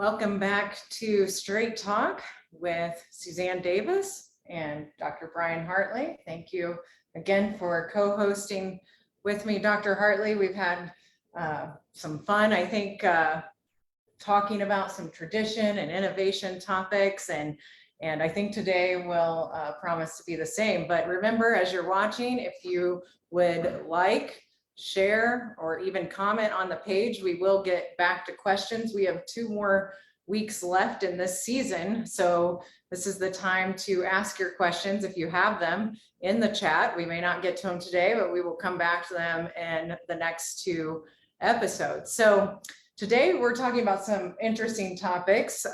Welcome back to Straight Talk with Suzanne Davis and Dr. Brian Hartley. Thank you again for co-hosting with me, Dr. Hartley. We've had some fun, I think, talking about some tradition and innovation topics, and I think today will promise to be the same. But remember, as you're watching, if you would like, share, or even comment on the page, we will get back to questions. We have 2 more weeks left in this season, so this is the time to ask your questions if you have them in the chat. We may not get to them today, but we will come back to them in the next 2 episodes. So today we're talking about some interesting topics.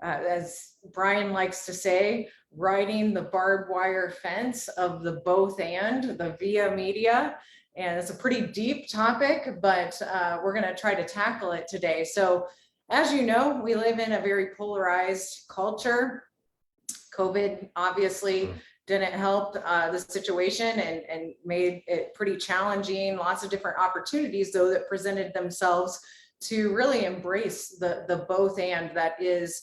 As Brian likes to say, riding the barbed wire fence of the both and, the via media. And it's a pretty deep topic, but we're going to try to tackle it today. So as you know, we live in a very polarized culture. COVID obviously didn't help the situation and made it pretty challenging. Lots of different opportunities, though, that presented themselves to really embrace the both and that is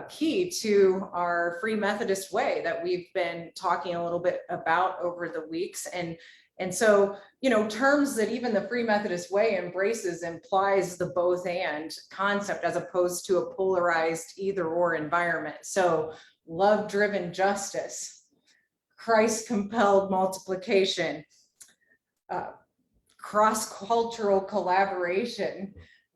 key to our Free Methodist way that we've been talking a little bit about over the weeks. And so, you know, terms that even the Free Methodist way embraces implies the both and concept as opposed to a polarized either or environment. So love-driven justice, Christ-compelled multiplication, cross-cultural collaboration,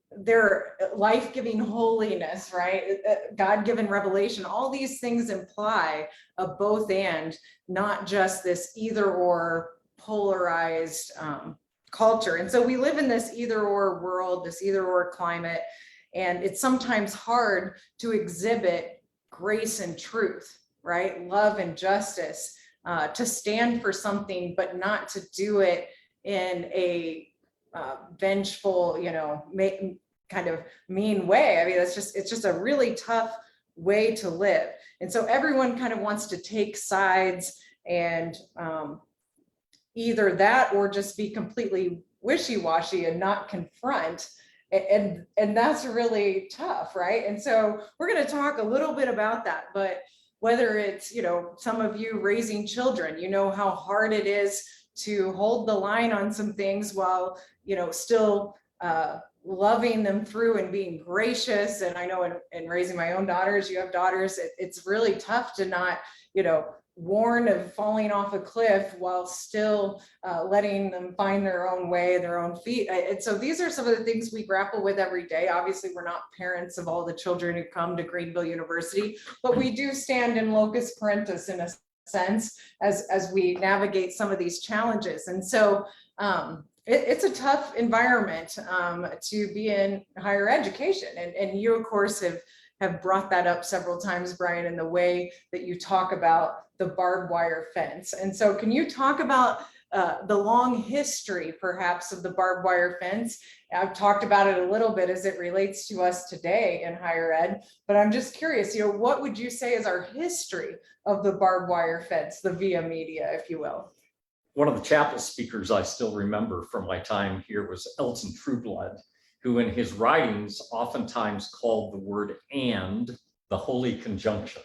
their life-giving holiness, right? God-given revelation, all these things imply a both and, not just this either or polarized culture. And so we live in this either or world, this either or climate, and it's sometimes hard to exhibit grace and truth, right? Love and justice, to stand for something, but not to do it in a vengeful, you know, kind of mean way. I mean, it's just a really tough way to live. And so everyone kind of wants to take sides and either that or just be completely wishy-washy and not confront. And that's really tough, right? And so we're going to talk a little bit about that. But whether it's, you know, some of you raising children, you know how hard it is to hold the line on some things while, you know, still loving them through and being gracious. And I know in raising my own daughters, you have daughters, it's really tough to not, you know, warn of falling off a cliff while still letting them find their own way, their own feet. And so these are some of the things we grapple with every day. Obviously, we're not parents of all the children who come to Greenville University, but we do stand in locus parentis in a sense as we navigate some of these challenges. And so it's a tough environment to be in higher education. And you, of course, have brought that up several times, Brian, in the way that you talk about the barbed wire fence. And so can you talk about the long history, perhaps, of the barbed wire fence? I've talked about it a little bit as it relates to us today in higher ed, but I'm just curious, you know, what would you say is our history of the barbed wire fence, the via media, if you will? One of the chapel speakers I still remember from my time here was Elton Trueblood, who in his writings oftentimes called the word "and" the holy conjunction.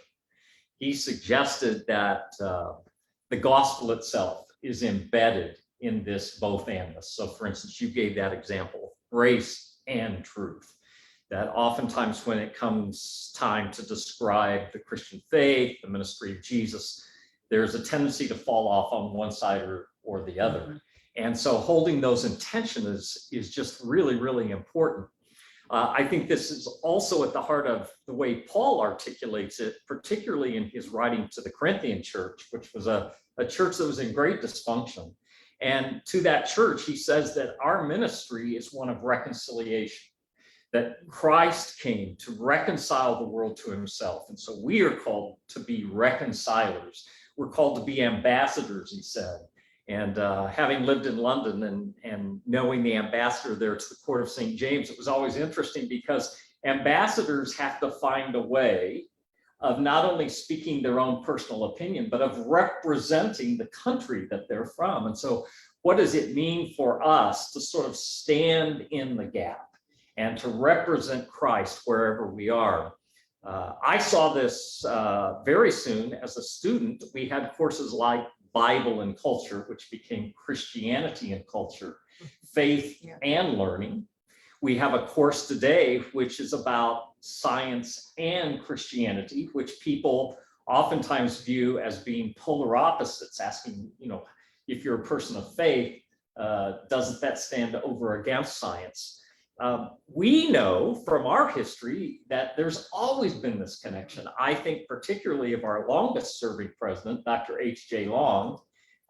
He suggested that the gospel itself is embedded in this both andness. So for instance, you gave that example, grace and truth, that oftentimes when it comes time to describe the Christian faith, the ministry of Jesus, there's a tendency to fall off on one side or the other. Mm-hmm. And so holding those in tension is just really, really important. I think this is also at the heart of the way Paul articulates it, particularly in his writing to the Corinthian church, which was a church that was in great dysfunction. And to that church, he says that our ministry is one of reconciliation, that Christ came to reconcile the world to himself. And so we are called to be reconcilers. We're called to be ambassadors, he said. And having lived in London and knowing the ambassador there to the court of St. James, it was always interesting because ambassadors have to find a way of not only speaking their own personal opinion, but of representing the country that they're from. And so what does it mean for us to sort of stand in the gap and to represent Christ wherever we are. I saw this very soon as a student. We had courses like Bible and Culture, which became Christianity and Culture, Faith and Learning. We have a course today which is about science and Christianity, which people oftentimes view as being polar opposites, asking, if you're a person of faith, doesn't that stand over against science? We know from our history that there's always been this connection. I think particularly of our longest serving president, Dr. H.J. Long,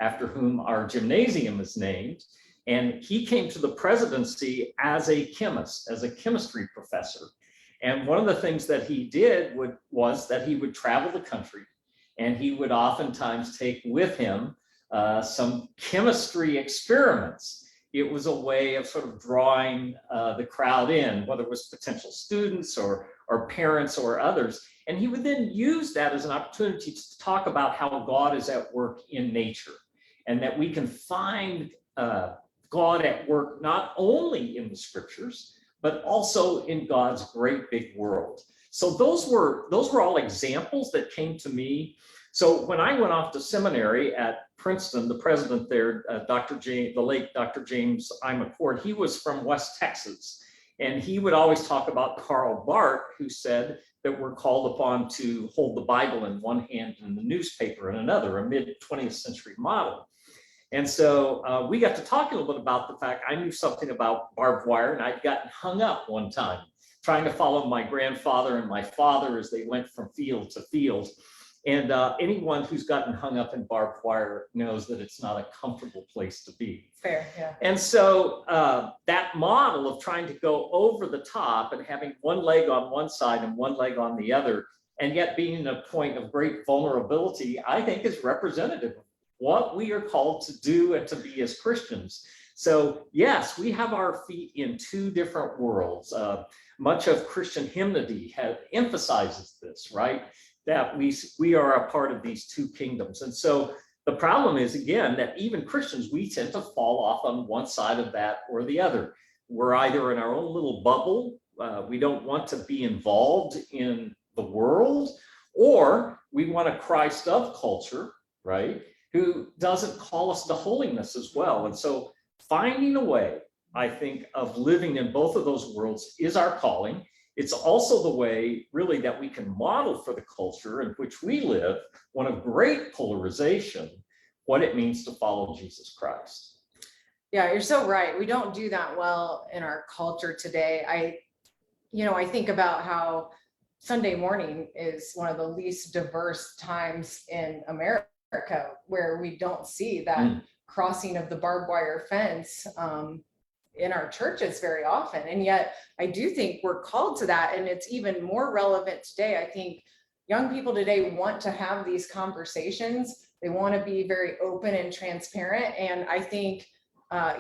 after whom our gymnasium is named. And he came to the presidency as a chemist, as a chemistry professor. And one of the things that he did was that he would travel the country, and he would oftentimes take with him some chemistry experiments. It was a way of sort of drawing the crowd in, whether it was potential students or parents or others. And he would then use that as an opportunity to talk about how God is at work in nature, and that we can find God at work not only in the scriptures, but also in God's great big world. So those were all examples that came to me. So when I went off to seminary at Princeton, the president there, the late Dr. James I. McCord, he was from West Texas. And he would always talk about Karl Barth, who said that we're called upon to hold the Bible in one hand and the newspaper in another, a mid-20th century model. And so we got to talk a little bit about the fact I knew something about barbed wire, and I'd gotten hung up one time trying to follow my grandfather and my father as they went from field to field. And anyone who's gotten hung up in barbed wire knows that it's not a comfortable place to be. Fair, yeah. And so that model of trying to go over the top and having one leg on one side and one leg on the other, and yet being in a point of great vulnerability, I think is representative of what we are called to do and to be as Christians. So yes, we have our feet in two different worlds. Much of Christian hymnody emphasizes this, right? That we are a part of these two kingdoms. And so the problem is, again, that even Christians, we tend to fall off on one side of that or the other. We're either in our own little bubble, we don't want to be involved in the world, or we want a Christ of culture, right, who doesn't call us to holiness as well. And so finding a way, I think, of living in both of those worlds is our calling. It's also the way, really, that we can model for the culture in which we live, one of great polarization, what it means to follow Jesus Christ. Yeah, you're so right. We don't do that well in our culture today. I think about how Sunday morning is one of the least diverse times in America, where we don't see that crossing of the barbed wire fence in our churches very often. And yet I do think we're called to that. And it's even more relevant today. I think young people today want to have these conversations. They want to be very open and transparent. And I think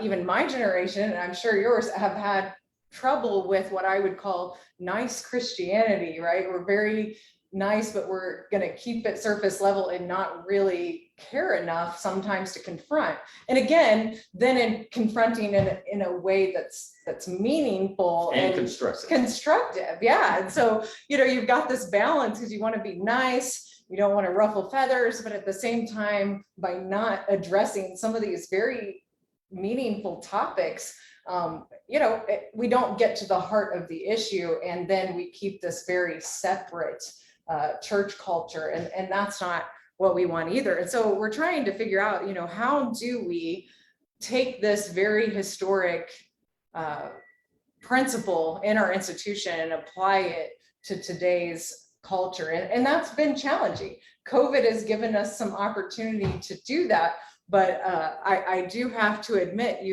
even my generation, and I'm sure yours, have had trouble with what I would call nice Christianity, right? We're very nice, but we're going to keep it surface level and not really care enough sometimes to confront. And again, then in confronting in a way that's meaningful and constructive. Yeah. And so, you've got this balance because you want to be nice, you don't want to ruffle feathers, but at the same time, by not addressing some of these very meaningful topics, we don't get to the heart of the issue. And then we keep this very separate church culture, and that's not what we want either. And so we're trying to figure out, how do we take this very historic principle in our institution and apply it to today's culture? And that's been challenging. COVID has given us some opportunity to do that, but I do have to admit,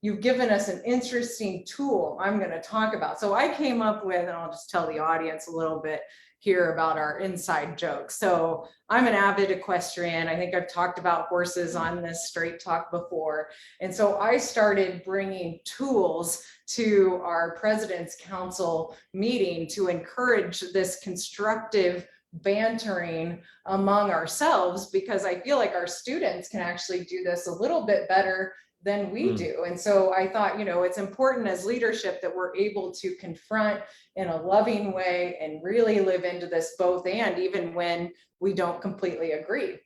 you've given us an interesting tool I'm going to talk about. So I came up with, and I'll just tell the audience a little bit here about our inside joke. So I'm an avid equestrian. I think I've talked about horses on this Straight Talk before. And so I started bringing tools to our President's Council meeting to encourage this constructive bantering among ourselves, because I feel like our students can actually do this a little bit better than we do. And so I thought, it's important as leadership that we're able to confront in a loving way and really live into this both and, even when we don't completely agree.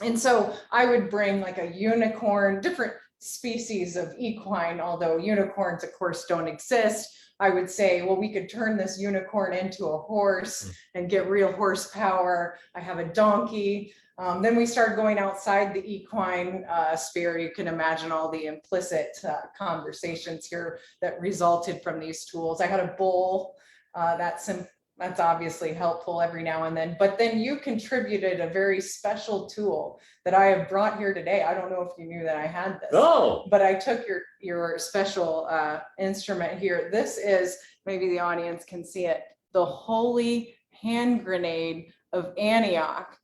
And so I would bring like a unicorn, different species of equine, although unicorns, of course, don't exist. I would say, well, we could turn this unicorn into a horse and get real horsepower. I have a donkey. Then we start going outside the equine sphere. You can imagine all the implicit conversations here that resulted from these tools. I had a bull. That's obviously helpful every now and then, but then you contributed a very special tool that I have brought here today. I don't know if you knew that I had this, but I took your special instrument here. This is, maybe the audience can see it, the Holy Hand Grenade of Antioch.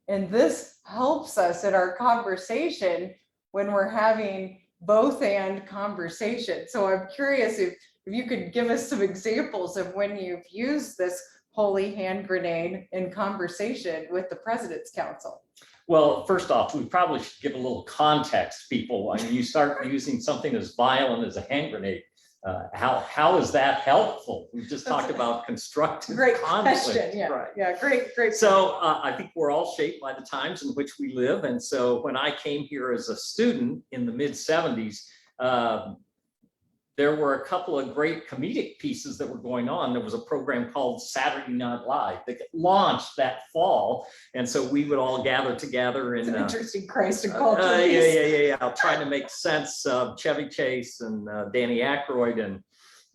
And this helps us in our conversation when we're having both and conversation. So I'm curious if you could give us some examples of when you've used this holy hand grenade in conversation with the President's Council. Well, first off, we probably should give a little context, people. I mean, you start using something as violent as a hand grenade. How is that helpful? We just talked about constructive conflict. Question. Yeah, right. Yeah, great. So I think we're all shaped by the times in which we live. And so when I came here as a student in the mid-70s, there were a couple of great comedic pieces that were going on. There was a program called Saturday Night Live that launched that fall. And so we would all gather together in— it's an interesting Christ and culture. Yeah. Trying to make sense of Chevy Chase and Danny Aykroyd and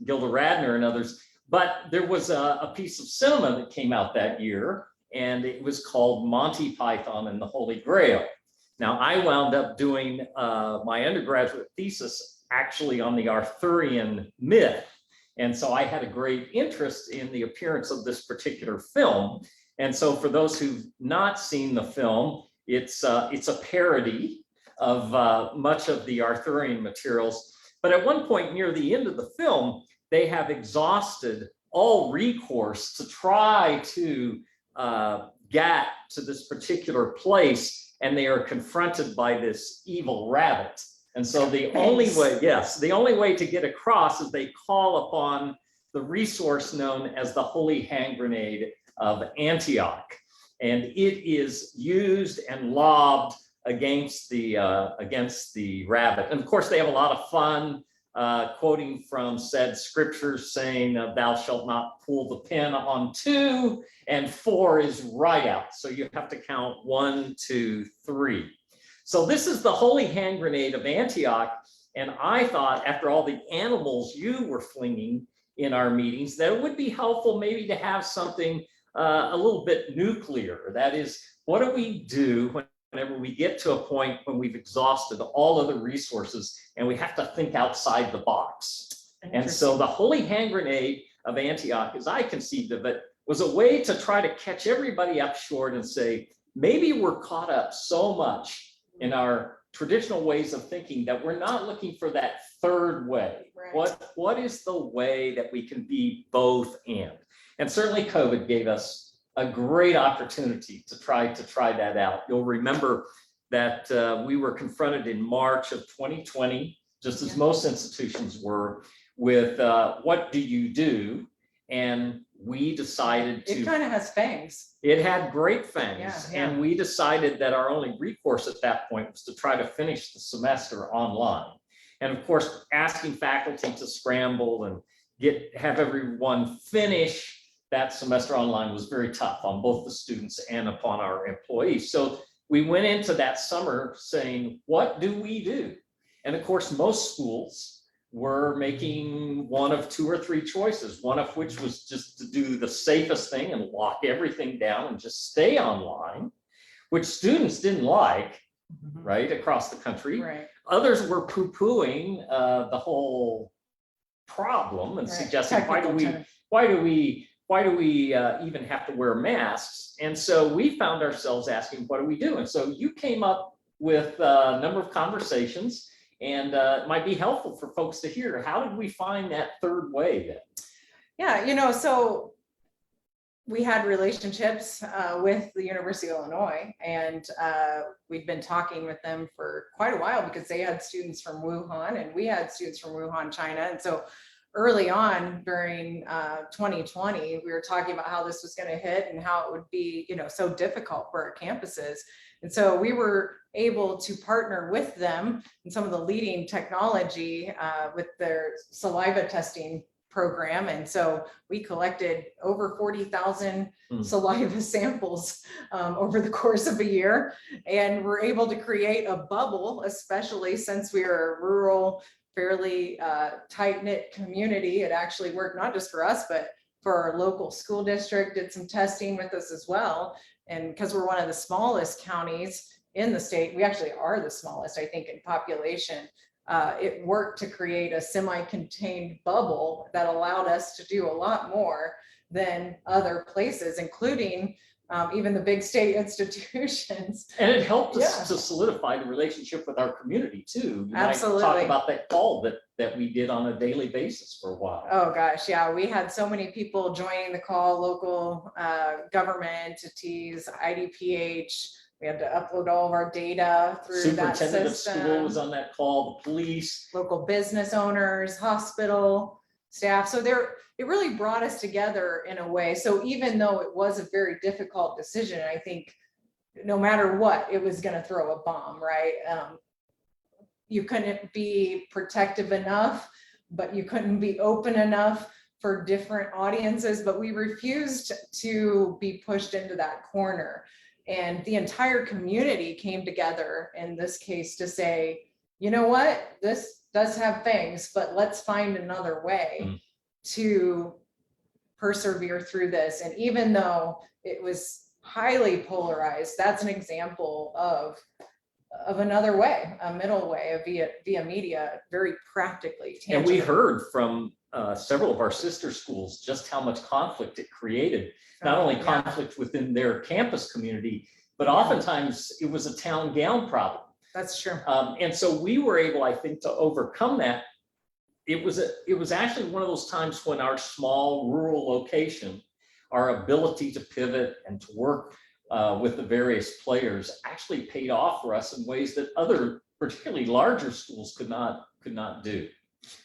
Gilda Radner and others. But there was a piece of cinema that came out that year, and it was called Monty Python and the Holy Grail. Now, I wound up doing my undergraduate thesis actually on the Arthurian myth. And so I had a great interest in the appearance of this particular film. And so for those who've not seen the film, it's a parody of much of the Arthurian materials. But at one point near the end of the film, they have exhausted all recourse to try to get to this particular place, and they are confronted by this evil rabbit. And so the only way to get across is they call upon the resource known as the Holy Hand Grenade of Antioch. And it is used and lobbed against the rabbit. And of course, they have a lot of fun quoting from said scriptures saying, thou shalt not pull the pin on 2, and 4 is right out. So you have to count 1, 2, 3. So this is the Holy Hand Grenade of Antioch. And I thought, after all the animals you were flinging in our meetings, that it would be helpful maybe to have something a little bit nuclear. That is, what do we do whenever we get to a point when we've exhausted all other resources and we have to think outside the box? And so the Holy Hand Grenade of Antioch, as I conceived of it, was a way to try to catch everybody up short and say, maybe we're caught up so much in our traditional ways of thinking that we're not looking for that third way. Right. What is the way that we can be both and? And certainly COVID gave us a great opportunity to try that out. You'll remember that we were confronted in March of 2020, just as most institutions were, with what do you do? And we decided to— it kind of has fangs. It had great fangs. Yeah. And we decided that our only recourse at that point was to try to finish the semester online. And of course, asking faculty to scramble and have everyone finish that semester online was very tough on both the students and upon our employees. So we went into that summer saying, what do we do? And of course, most schools were making one of 2 or 3 choices, one of which was just to do the safest thing and lock everything down and just stay online, which students didn't like, right, across the country. Right. Others were poo-pooing the whole problem and suggesting, why do we even have to wear masks? And so we found ourselves asking, what do we do? And so you came up with a number of conversations, and it might be helpful for folks to hear. How did we find that third way then? Yeah, so we had relationships with the University of Illinois, and we'd been talking with them for quite a while because they had students from Wuhan and we had students from Wuhan, China. And so early on during 2020, we were talking about how this was going to hit and how it would be, so difficult for our campuses. And so we were able to partner with them in some of the leading technology with their saliva testing program. And so we collected over 40,000 saliva samples over the course of a year. And we're able to create a bubble, especially since we are a rural, fairly tight-knit community. It actually worked not just for us, but for our local school district, did some testing with us as well. And because we're one of the smallest counties in the state, we actually are the smallest, I think, in population. It worked to create a semi-contained bubble that allowed us to do a lot more than other places, including even the big state institutions. And it helped us to solidify the relationship with our community too. You Absolutely. might talk about that call that we did on a daily basis for a while. Oh gosh, yeah, we had so many people joining the call, local government entities, IDPH. We had to upload all of our data through that system. Superintendent of school was on that call, the police. Local business owners, hospital staff. So it really brought us together in a way. So even though it was a very difficult decision, I think no matter what, it was going to throw a bomb, right? You couldn't be protective enough, but you couldn't be open enough for different audiences, but we refused to be pushed into that corner. And the entire community came together in this case to say, you know what, this does have things, but let's find another way to persevere through this. And even though it was highly polarized, that's an example of another way, a middle way, via media, very practically tangible. And we heard from several of our sister schools just how much conflict it created. Not only conflict within their campus community, but oftentimes it was a town gown problem. That's true. And so we were able, I think, to overcome that. It was actually one of those times when our small rural location, our ability to pivot and to work with the various players actually paid off for us in ways that other, particularly larger schools could not do.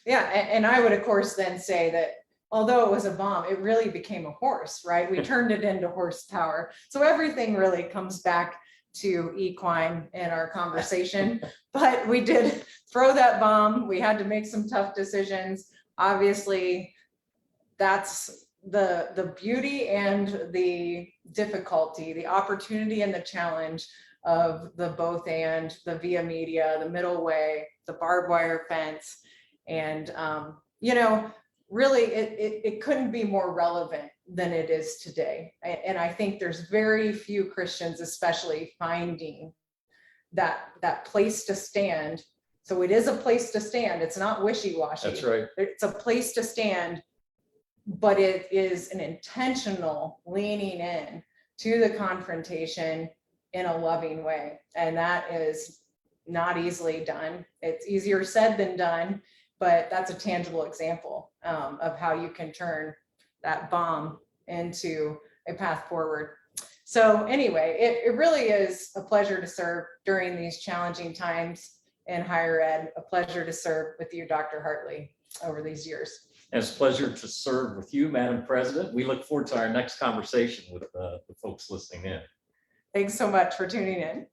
Yeah, and I would of course then say that although it was a bomb, it really became a horse, right? We turned it into horsepower. So everything really comes back to equine in our conversation, but we did throw that bomb. We had to make some tough decisions. Obviously, that's the beauty and the difficulty, the opportunity and the challenge of the both and, the via media, the middle way, the barbed wire fence. And, really it couldn't be more relevant than it is today. And I think there's very few Christians, especially, finding that place to stand. So it is a place to stand. It's not wishy-washy. That's right. It's a place to stand, but it is an intentional leaning in to the confrontation in a loving way. And that is not easily done. It's easier said than done, but that's a tangible example of how you can turn that bomb into a path forward. So anyway, it really is a pleasure to serve during these challenging times in higher ed, a pleasure to serve with you, Dr. Hartley, over these years. And it's a pleasure to serve with you, Madam President. We look forward to our next conversation with the folks listening in. Thanks so much for tuning in.